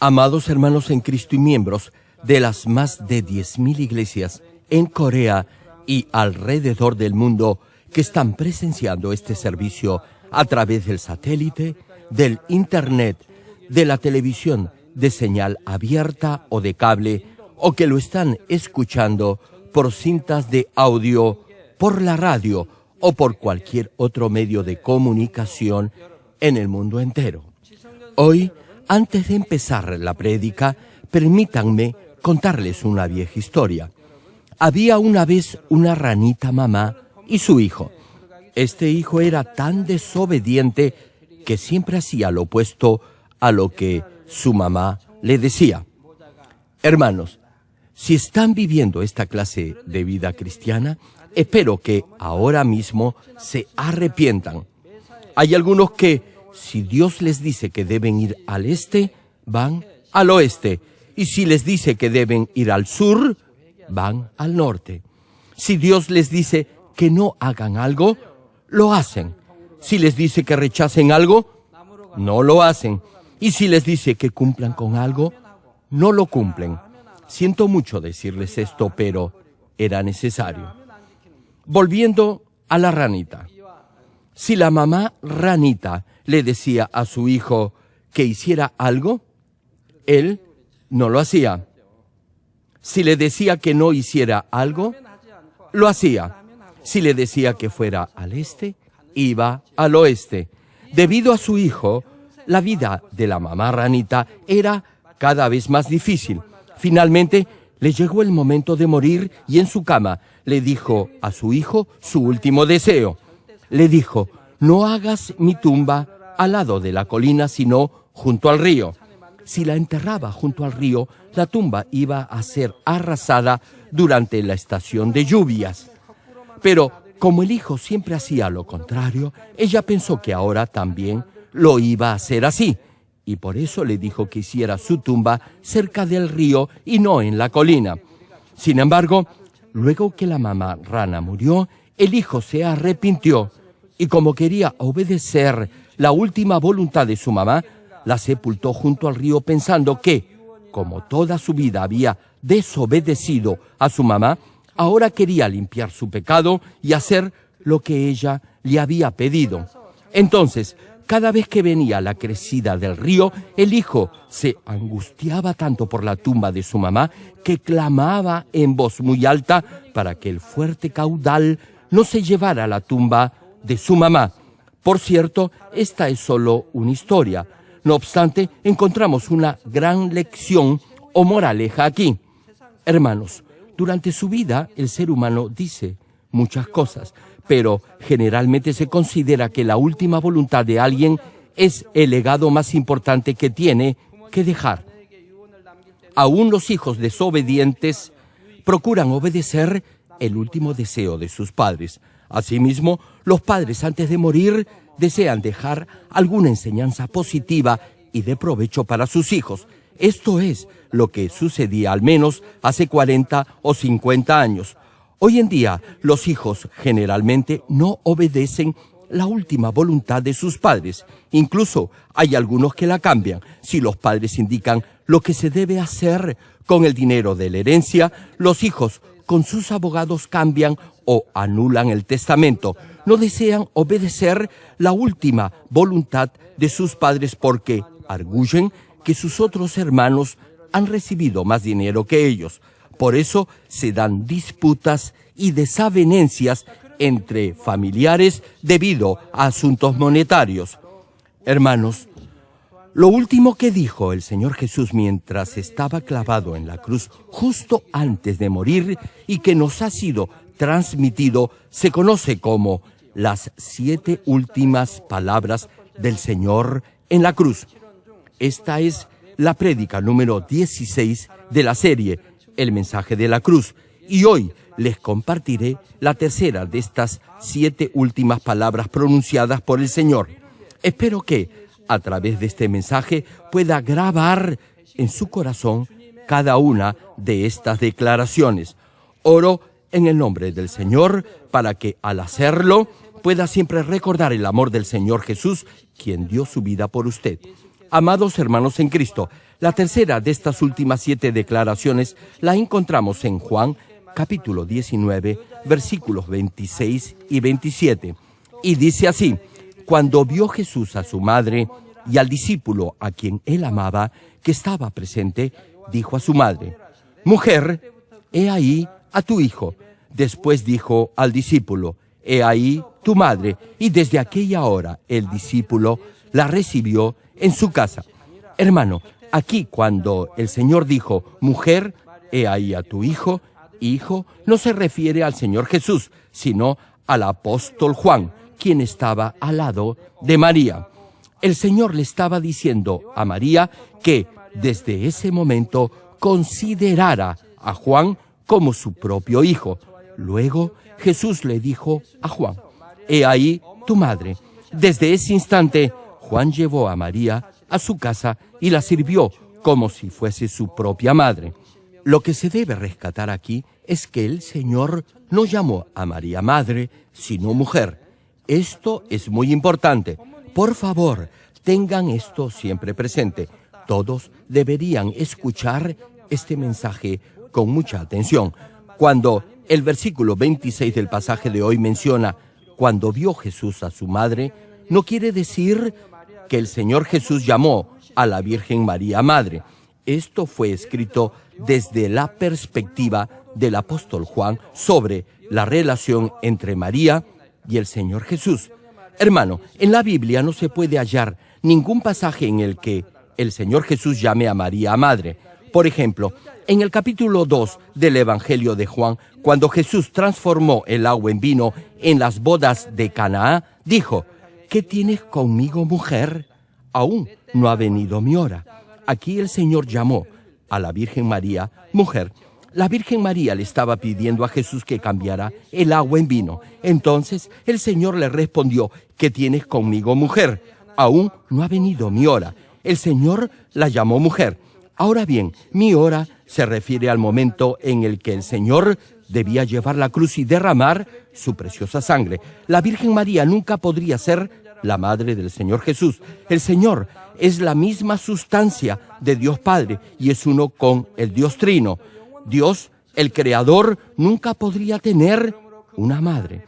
Amados hermanos en Cristo y miembros de las más de 10.000 iglesias en Corea y alrededor del mundo que están presenciando este servicio a través del satélite, del internet, de la televisión de señal abierta o de cable, o que lo están escuchando por cintas de audio, por la radio o por cualquier otro medio de comunicación en el mundo entero. Hoy, antes de empezar la prédica, permítanme contarles una vieja historia. Había una vez una ranita mamá y su hijo. Este hijo era tan desobediente que siempre hacía lo opuesto a lo que su mamá le decía. Hermanos, si están viviendo esta clase de vida cristiana, espero que ahora mismo se arrepientan. Hay algunos que, si Dios les dice que deben ir al este, van al oeste. Y si les dice que deben ir al sur, van al norte. Si Dios les dice que no hagan algo, lo hacen. Si les dice que rechacen algo, no lo hacen. Y si les dice que cumplan con algo, no lo cumplen. Siento mucho decirles esto, pero era necesario. Volviendo a la ranita. Si la mamá ranita le decía a su hijo que hiciera algo, él no lo hacía. Si le decía que no hiciera algo, lo hacía. Si le decía que fuera al este, iba al oeste. Debido a su hijo, la vida de la mamá ranita era cada vez más difícil. Finalmente, le llegó el momento de morir y en su cama le dijo a su hijo su último deseo. Le dijo: no hagas mi tumba al lado de la colina, sino junto al río. Si la enterraba junto al río, la tumba iba a ser arrasada durante la estación de lluvias. Pero como el hijo siempre hacía lo contrario, ella pensó que ahora también lo iba a hacer así. Y por eso le dijo que hiciera su tumba cerca del río y no en la colina. Sin embargo, luego que la mamá rana murió, el hijo se arrepintió y como quería obedecer la última voluntad de su mamá, la sepultó junto al río pensando que, como toda su vida había desobedecido a su mamá, ahora quería limpiar su pecado y hacer lo que ella le había pedido. Entonces, cada vez que venía la crecida del río, el hijo se angustiaba tanto por la tumba de su mamá que clamaba en voz muy alta para que el fuerte caudal no se llevara a la tumba de su mamá. Por cierto, esta es solo una historia. No obstante, encontramos una gran lección o moraleja aquí. Hermanos, durante su vida el ser humano dice muchas cosas, pero generalmente se considera que la última voluntad de alguien es el legado más importante que tiene que dejar. Aún los hijos desobedientes procuran obedecer el último deseo de sus padres. Asimismo, los padres antes de morir desean dejar alguna enseñanza positiva y de provecho para sus hijos. Esto es lo que sucedía al menos hace 40 o 50 años. Hoy en día, los hijos generalmente no obedecen la última voluntad de sus padres. Incluso hay algunos que la cambian. Si los padres indican lo que se debe hacer con el dinero de la herencia, los hijos con sus abogados cambian o anulan el testamento. No desean obedecer la última voluntad de sus padres porque arguyen que sus otros hermanos han recibido más dinero que ellos. Por eso se dan disputas y desavenencias entre familiares debido a asuntos monetarios. Hermanos, lo último que dijo el Señor Jesús mientras estaba clavado en la cruz justo antes de morir y que nos ha sido transmitido se conoce como las 7 últimas palabras del Señor en la cruz. Esta es la prédica número 16 de la serie El mensaje de la cruz, y hoy les compartiré la tercera de estas 7 últimas palabras pronunciadas por el Señor. Espero que, a través de este mensaje, pueda grabar en su corazón cada una de estas declaraciones. Oro en el nombre del Señor para que, al hacerlo, pueda siempre recordar el amor del Señor Jesús, quien dio su vida por usted. Amados hermanos en Cristo, la tercera de estas últimas 7 declaraciones la encontramos en Juan, capítulo 19, versículos 26 y 27. Y dice así: cuando vio Jesús a su madre y al discípulo a quien él amaba, que estaba presente, dijo a su madre: mujer, he ahí a tu hijo. Después dijo al discípulo: he ahí tu madre. Y desde aquella hora el discípulo la recibió en su casa. Hermano, aquí cuando el Señor dijo: mujer, he ahí a tu hijo, hijo, no se refiere al Señor Jesús, sino al apóstol Juan, quien estaba al lado de María. El Señor le estaba diciendo a María que desde ese momento considerara a Juan como su propio hijo. Luego Jesús le dijo a Juan: he ahí tu madre. Desde ese instante, Juan llevó a María a su casa y la sirvió como si fuese su propia madre. Lo que se debe rescatar aquí es que el Señor no llamó a María madre, sino mujer. Esto es muy importante. Por favor, tengan esto siempre presente. Todos deberían escuchar este mensaje con mucha atención. Cuando el versículo 26 del pasaje de hoy menciona: cuando vio Jesús a su madre, no quiere decir que el Señor Jesús llamó a la Virgen María madre. Esto fue escrito desde la perspectiva del apóstol Juan sobre la relación entre María y el Señor Jesús. Hermano, en la Biblia no se puede hallar ningún pasaje en el que el Señor Jesús llame a María madre. Por ejemplo, en el capítulo 2 del Evangelio de Juan, cuando Jesús transformó el agua en vino en las bodas de Canaá, dijo: ¿qué tienes conmigo, mujer? Aún no ha venido mi hora. Aquí el Señor llamó a la Virgen María mujer. La Virgen María le estaba pidiendo a Jesús que cambiara el agua en vino. Entonces el Señor le respondió: ¿qué tienes conmigo, mujer? Aún no ha venido mi hora. El Señor la llamó mujer. Ahora bien, mi hora se refiere al momento en el que el Señor debía llevar la cruz y derramar su preciosa sangre. La Virgen María nunca podría ser la madre del Señor Jesús. El Señor es la misma sustancia de Dios Padre y es uno con el Dios Trino. Dios, el Creador, nunca podría tener una madre.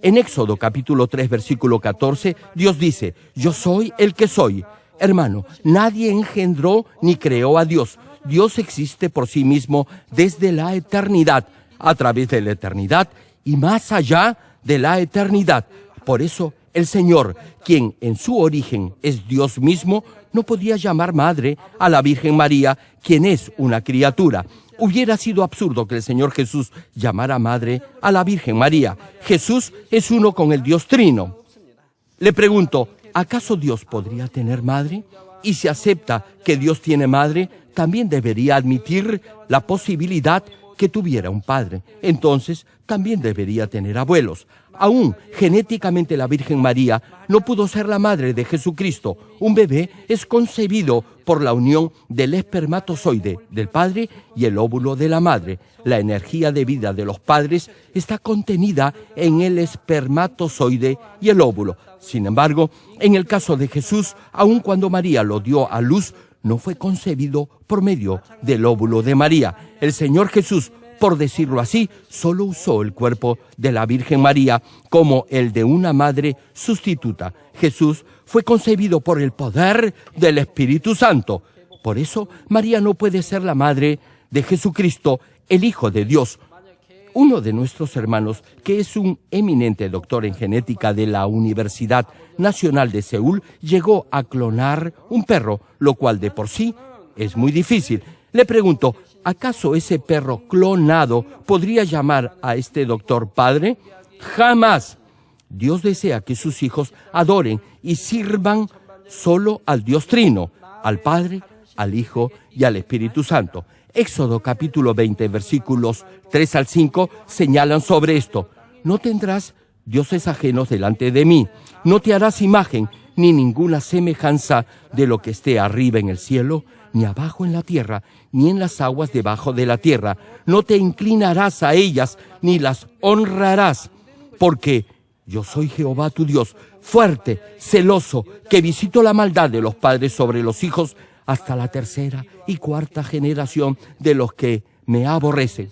En Éxodo capítulo 3, versículo 14, Dios dice: yo soy el que soy. Hermano, nadie engendró ni creó a Dios. Dios existe por sí mismo desde la eternidad, a través de la eternidad y más allá de la eternidad. Por eso, el Señor, quien en su origen es Dios mismo, no podía llamar madre a la Virgen María, quien es una criatura. Hubiera sido absurdo que el Señor Jesús llamara madre a la Virgen María. Jesús es uno con el Dios Trino. Le pregunto: ¿acaso Dios podría tener madre? Y si acepta que Dios tiene madre, también debería admitir la posibilidad que tuviera un padre. Entonces, también debería tener abuelos. Aún genéticamente la Virgen María no pudo ser la madre de Jesucristo. Un bebé es concebido por la unión del espermatozoide del padre y el óvulo de la madre. La energía de vida de los padres está contenida en el espermatozoide y el óvulo. Sin embargo, en el caso de Jesús, aun cuando María lo dio a luz, no fue concebido por medio del óvulo de María. El Señor Jesús, por decirlo así, solo usó el cuerpo de la Virgen María como el de una madre sustituta. Jesús fue concebido por el poder del Espíritu Santo. Por eso, María no puede ser la madre de Jesucristo, el Hijo de Dios. Uno de nuestros hermanos, que es un eminente doctor en genética de la Universidad Nacional de Seúl, llegó a clonar un perro, lo cual de por sí es muy difícil. Le pregunto: ¿acaso ese perro clonado podría llamar a este doctor padre? ¡Jamás! Dios desea que sus hijos adoren y sirvan solo al Dios Trino, al Padre, al Hijo y al Espíritu Santo. Éxodo capítulo 20, versículos 3 al 5 señalan sobre esto: no tendrás dioses ajenos delante de mí, no te harás imagen ni ninguna semejanza de lo que esté arriba en el cielo, ni abajo en la tierra, ni en las aguas debajo de la tierra. No te inclinarás a ellas, ni las honrarás, porque yo soy Jehová tu Dios, fuerte, celoso, que visito la maldad de los padres sobre los hijos hasta la tercera y cuarta generación de los que me aborrecen.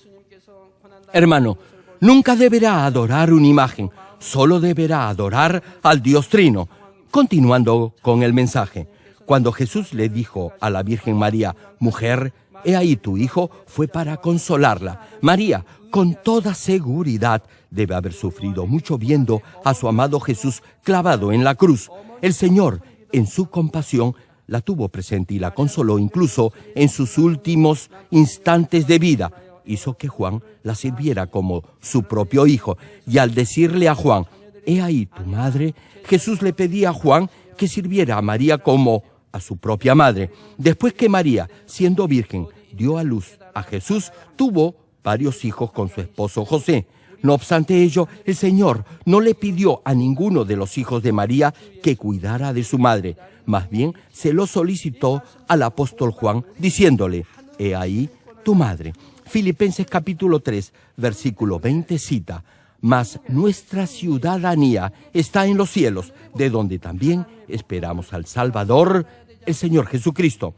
Hermano, nunca deberá adorar una imagen, solo deberá adorar al Dios Trino. Continuando con el mensaje, cuando Jesús le dijo a la Virgen María, mujer, he ahí tu hijo, fue para consolarla. María, con toda seguridad, debe haber sufrido mucho viendo a su amado Jesús clavado en la cruz. El Señor, en su compasión, la tuvo presente y la consoló incluso en sus últimos instantes de vida. Hizo que Juan la sirviera como su propio hijo. Y al decirle a Juan, he ahí tu madre, Jesús le pedía a Juan que sirviera a María como a su propia madre. Después que María, siendo virgen, dio a luz a Jesús, tuvo varios hijos con su esposo José. No obstante ello, el Señor no le pidió a ninguno de los hijos de María que cuidara de su madre. Más bien, se lo solicitó al apóstol Juan, diciéndole, he ahí tu madre. Filipenses capítulo 3, versículo 20 cita, mas nuestra ciudadanía está en los cielos, de donde también esperamos al Salvador, el Señor Jesucristo.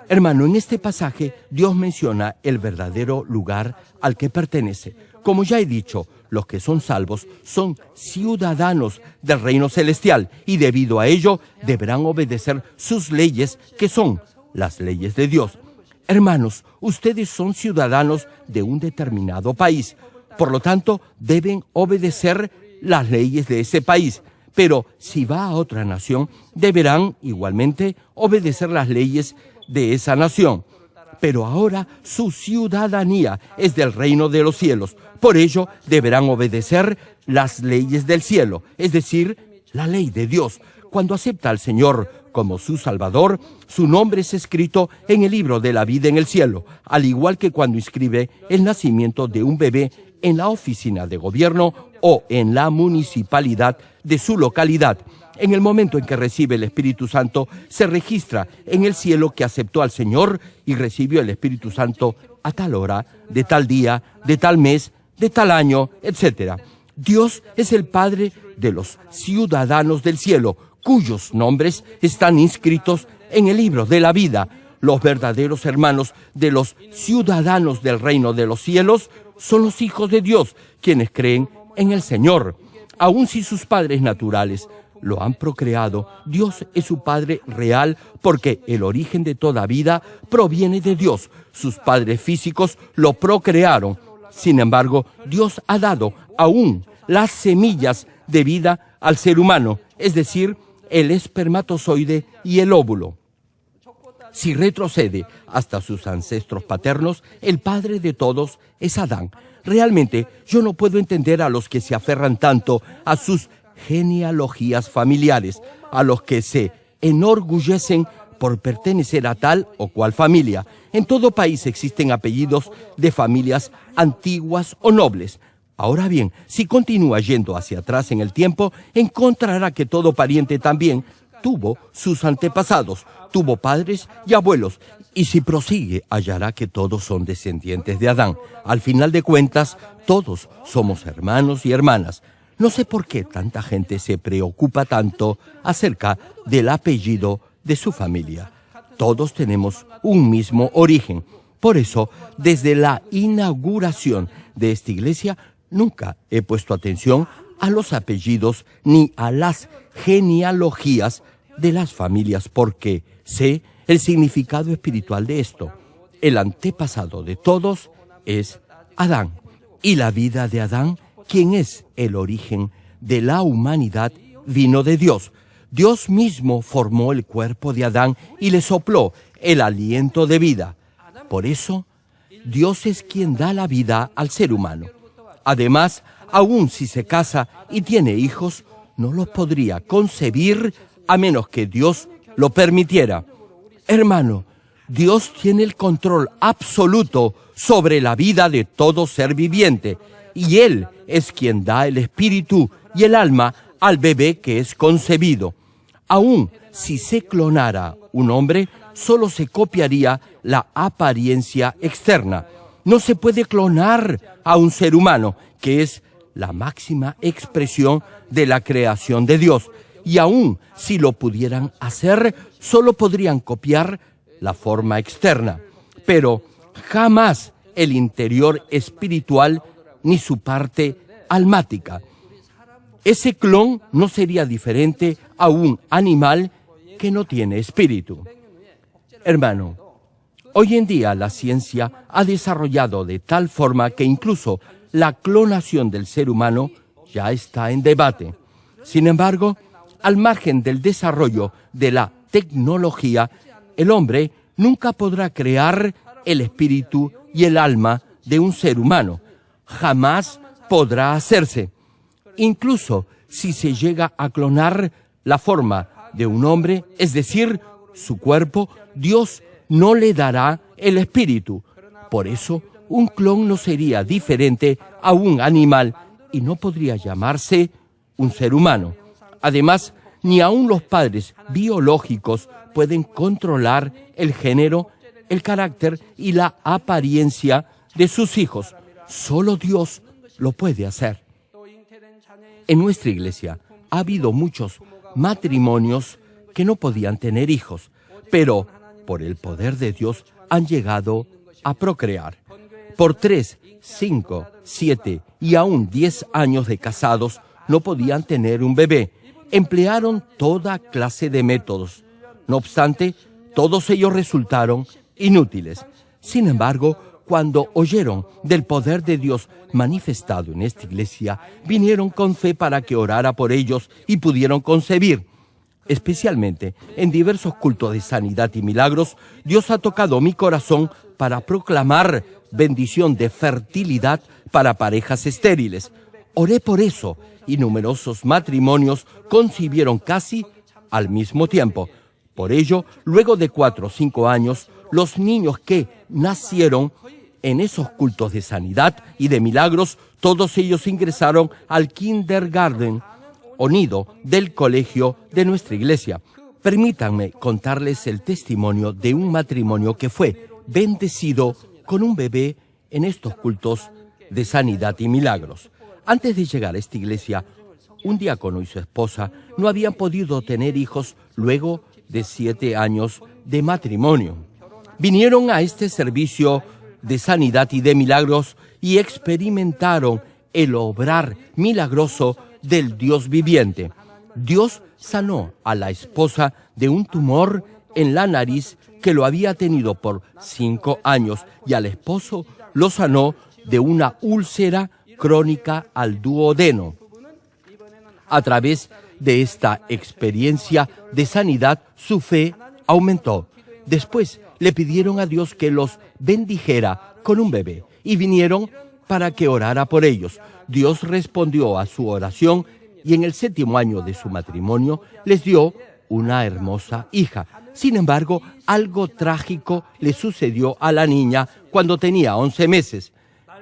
Hermano, en este pasaje Dios menciona el verdadero lugar al que pertenece. Como ya he dicho, los que son salvos son ciudadanos del reino celestial y debido a ello deberán obedecer sus leyes, que son las leyes de Dios. Hermanos, ustedes son ciudadanos de un determinado país, por lo tanto deben obedecer las leyes de ese país. Pero si va a otra nación, deberán igualmente obedecer las leyes de esa nación. Pero ahora su ciudadanía es del reino de los cielos. Por ello, deberán obedecer las leyes del cielo, es decir, la ley de Dios. Cuando acepta al Señor como su Salvador, su nombre es escrito en el libro de la vida en el cielo, al igual que cuando inscribe el nacimiento de un bebé en la oficina de gobierno o en la municipalidad de su localidad. En el momento en que recibe el Espíritu Santo, se registra en el cielo que aceptó al Señor y recibió el Espíritu Santo a tal hora, de tal día, de tal mes, de tal año, etc. Dios es el Padre de los ciudadanos del cielo, cuyos nombres están inscritos en el libro de la vida. Los verdaderos hermanos de los ciudadanos del reino de los cielos son los hijos de Dios, quienes creen en el Señor. Aun si sus padres naturales lo han procreado, Dios es su Padre real, porque el origen de toda vida proviene de Dios. Sus padres físicos lo procrearon. Sin embargo, Dios ha dado aún las semillas de vida al ser humano, es decir, el espermatozoide y el óvulo. Si retrocede hasta sus ancestros paternos, el padre de todos es Adán. Realmente, yo no puedo entender a los que se aferran tanto a sus genealogías familiares, a los que se enorgullecen por pertenecer a tal o cual familia. En todo país existen apellidos de familias antiguas o nobles. Ahora bien, si continúa yendo hacia atrás en el tiempo, encontrará que todo pariente también tuvo sus antepasados, tuvo padres y abuelos, y si prosigue, hallará que todos son descendientes de Adán. Al final de cuentas, todos somos hermanos y hermanas. No sé por qué tanta gente se preocupa tanto acerca del apellido de su familia. Todos tenemos un mismo origen. Por eso, desde la inauguración de esta iglesia, nunca he puesto atención a los apellidos ni a las genealogías de las familias, porque sé el significado espiritual de esto. El antepasado de todos es Adán, y la vida de Adán, quien es el origen de la humanidad, vino de Dios. Dios mismo formó el cuerpo de Adán y le sopló el aliento de vida. Por eso, Dios es quien da la vida al ser humano. Además, aun si se casa y tiene hijos, no los podría concebir a menos que Dios lo permitiera. Hermano, Dios tiene el control absoluto sobre la vida de todo ser viviente, y Él es quien da el espíritu y el alma al bebé que es concebido. Aun si se clonara un hombre, solo se copiaría la apariencia externa. No se puede clonar a un ser humano, que es la máxima expresión de la creación de Dios. Y aun si lo pudieran hacer, solo podrían copiar la forma externa, pero jamás el interior espiritual ni su parte almática. Ese clon no sería diferente a un animal que no tiene espíritu. Hermano, hoy en día la ciencia ha desarrollado de tal forma que incluso la clonación del ser humano ya está en debate. Sin embargo, al margen del desarrollo de la tecnología, el hombre nunca podrá crear el espíritu y el alma de un ser humano. Jamás podrá hacerse. Incluso si se llega a clonar la forma de un hombre, es decir, su cuerpo, Dios no le dará el espíritu. Por eso, un clon no sería diferente a un animal y no podría llamarse un ser humano. Además, ni aun los padres biológicos pueden controlar el género, el carácter y la apariencia de sus hijos. Solo Dios lo puede hacer. En nuestra iglesia ha habido muchos matrimonios que no podían tener hijos, pero por el poder de Dios han llegado a procrear. Por 3, 5, 7 y aún 10 años de casados no podían tener un bebé. Emplearon toda clase de métodos. No obstante, todos ellos resultaron inútiles. Sin embargo, cuando oyeron del poder de Dios manifestado en esta iglesia, vinieron con fe para que orara por ellos y pudieron concebir. Especialmente en diversos cultos de sanidad y milagros, Dios ha tocado mi corazón para proclamar bendición de fertilidad para parejas estériles. Oré por eso y numerosos matrimonios concibieron casi al mismo tiempo. Por ello, luego de 4 o 5 años, los niños que nacieron en esos cultos de sanidad y de milagros, todos ellos ingresaron al kindergarten o nido del colegio de nuestra iglesia. Permítanme contarles el testimonio de un matrimonio que fue bendecido con un bebé en estos cultos de sanidad y milagros. Antes de llegar a esta iglesia, un diácono y su esposa no habían podido tener hijos luego de 7 años de matrimonio. Vinieron a este servicio de sanidad y de milagros y experimentaron el obrar milagroso del Dios viviente. Dios sanó a la esposa de un tumor en la nariz que lo había tenido por 5 años y al esposo lo sanó de una úlcera crónica al duodeno. A través de esta experiencia de sanidad, su fe aumentó. Después le pidieron a Dios que los bendijera con un bebé y vinieron para que orara por ellos. Dios respondió a su oración y en el 7º año de su matrimonio les dio una hermosa hija. Sin embargo, algo trágico le sucedió a la niña cuando tenía 11 meses.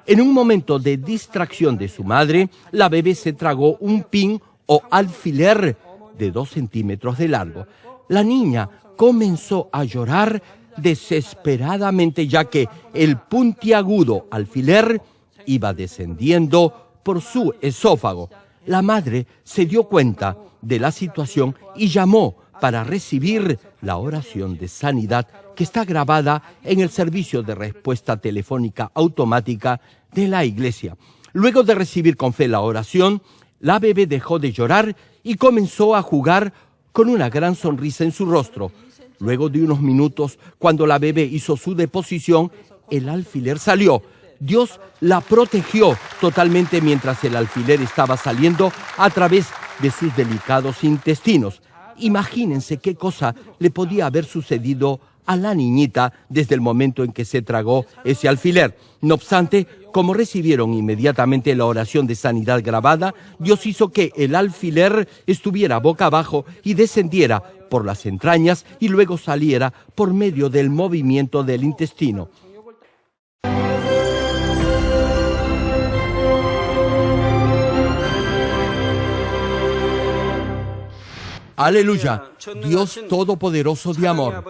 En un momento de distracción de su madre, la bebé se tragó un pin o alfiler de 2 centímetros de largo. La niña comenzó a llorar desesperadamente, ya que el puntiagudo alfiler iba descendiendo por su esófago. La madre se dio cuenta de la situación y llamó para recibir la oración de sanidad que está grabada en el servicio de respuesta telefónica automática de la iglesia. Luego de recibir con fe la oración, la bebé dejó de llorar y comenzó a jugar con una gran sonrisa en su rostro. Luego de unos minutos, cuando la bebé hizo su deposición, el alfiler salió. Dios la protegió totalmente mientras el alfiler estaba saliendo a través de sus delicados intestinos. Imagínense qué cosa le podía haber sucedido a la niñita desde el momento en que se tragó ese alfiler. No obstante, como recibieron inmediatamente la oración de sanidad grabada, Dios hizo que el alfiler estuviera boca abajo y descendiera por las entrañas y luego saliera por medio del movimiento del intestino. Aleluya, Dios Todopoderoso de amor,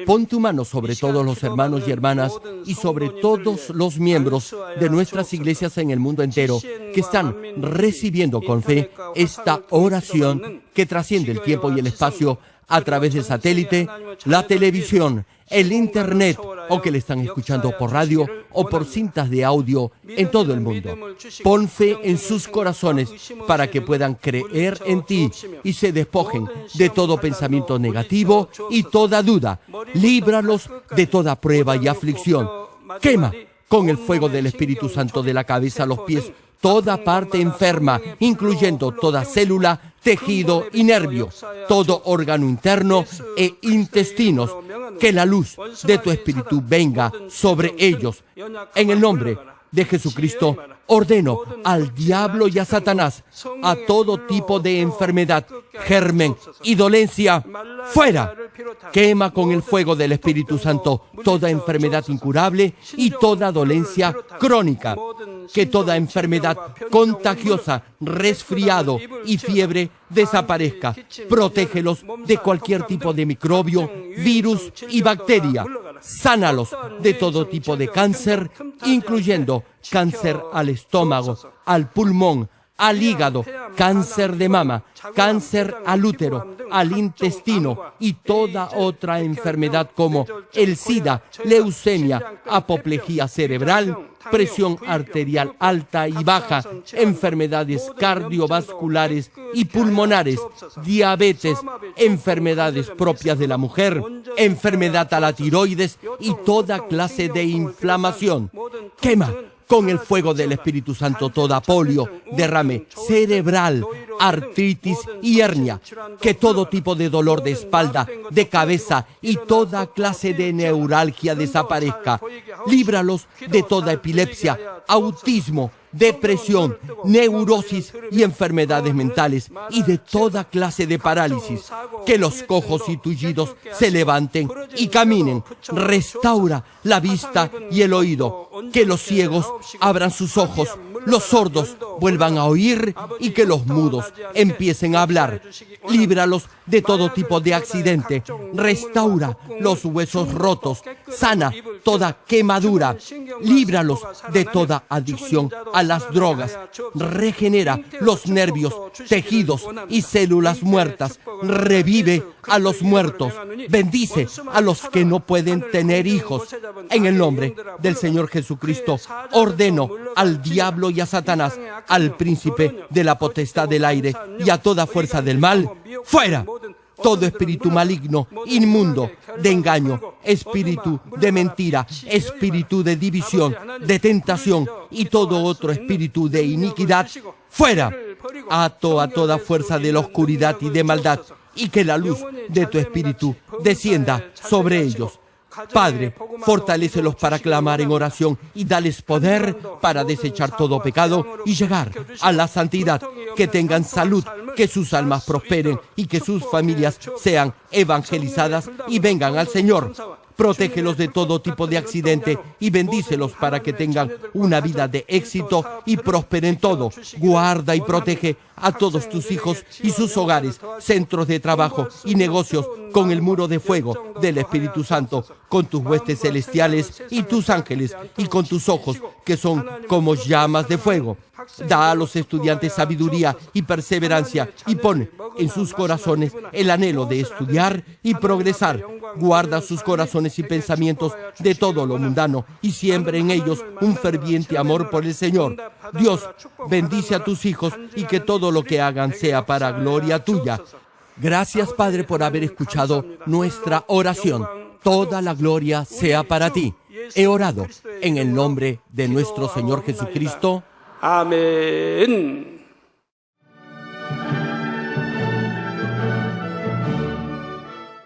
pon tu mano sobre todos los hermanos y hermanas y sobre todos los miembros de nuestras iglesias en el mundo entero que están recibiendo con fe esta oración que trasciende el tiempo y el espacio a través del satélite, la televisión, el internet o que le están escuchando por radio o por cintas de audio en todo el mundo. Pon fe en sus corazones para que puedan creer en ti y se despojen de todo pensamiento negativo y toda duda. Líbralos de toda prueba y aflicción. Quema con el fuego del Espíritu Santo de la cabeza a los pies toda parte enferma, incluyendo toda célula, tejido y nervio, todo órgano interno e intestinos. Que la luz de tu Espíritu venga sobre ellos. En el nombre de Jesucristo, ordeno al diablo y a Satanás, a todo tipo de enfermedad, germen y dolencia, fuera. Quema con el fuego del Espíritu Santo toda enfermedad incurable y toda dolencia crónica. Que toda enfermedad contagiosa, resfriado y fiebre desaparezca. Protégelos de cualquier tipo de microbio, virus y bacteria. Sánalos de todo tipo de cáncer, incluyendo cáncer al estómago, al pulmón, al hígado, cáncer de mama, cáncer al útero, al intestino y toda otra enfermedad como el SIDA, leucemia, apoplejía cerebral, presión arterial alta y baja, enfermedades cardiovasculares y pulmonares, diabetes, enfermedades propias de la mujer, enfermedad a la tiroides y toda clase de inflamación. Quema con el fuego del Espíritu Santo toda polio, derrame cerebral, artritis y hernia. Que todo tipo de dolor de espalda, de cabeza y toda clase de neuralgia desaparezca. Líbralos de toda epilepsia, autismo, depresión, neurosis y enfermedades mentales y de toda clase de parálisis. Que los cojos y tullidos se levanten y caminen. Restaura la vista y el oído. Que los ciegos abran sus ojos, los sordos vuelvan a oír y que los mudos empiecen a hablar. Líbralos de todo tipo de accidente. Restaura los huesos rotos. Sana toda quemadura. Líbralos de toda adicción a las drogas. Regenera los nervios, tejidos y células muertas. Revive a los muertos. Bendice a los que no pueden tener hijos. En el nombre del Señor Jesucristo, ordeno al diablo y a Satanás, al príncipe de la potestad del aire y a toda fuerza del mal, fuera. Todo espíritu maligno, inmundo, de engaño, espíritu de mentira, espíritu de división, de tentación y todo otro espíritu de iniquidad, fuera. Ato a toda fuerza de la oscuridad y de maldad y que la luz de tu espíritu descienda sobre ellos. Padre, fortalécelos para clamar en oración y dales poder para desechar todo pecado y llegar a la santidad. Que tengan salud, que sus almas prosperen y que sus familias sean evangelizadas y vengan al Señor. Protégelos de todo tipo de accidente y bendícelos para que tengan una vida de éxito y prosperen todo. Guarda y protege a todos tus hijos y sus hogares, centros de trabajo y negocios con el muro de fuego del Espíritu Santo, con tus huestes celestiales y tus ángeles y con tus ojos que son como llamas de fuego. Da a los estudiantes sabiduría y perseverancia y pone en sus corazones el anhelo de estudiar y progresar. Guarda sus corazones y pensamientos de todo lo mundano y siembra en ellos un ferviente amor por el Señor. Dios, bendice a tus hijos y que todo lo que hagan sea para gloria tuya. Gracias, Padre, por haber escuchado nuestra oración. Toda la gloria sea para ti. He orado en el nombre de nuestro Señor Jesucristo. 아멘.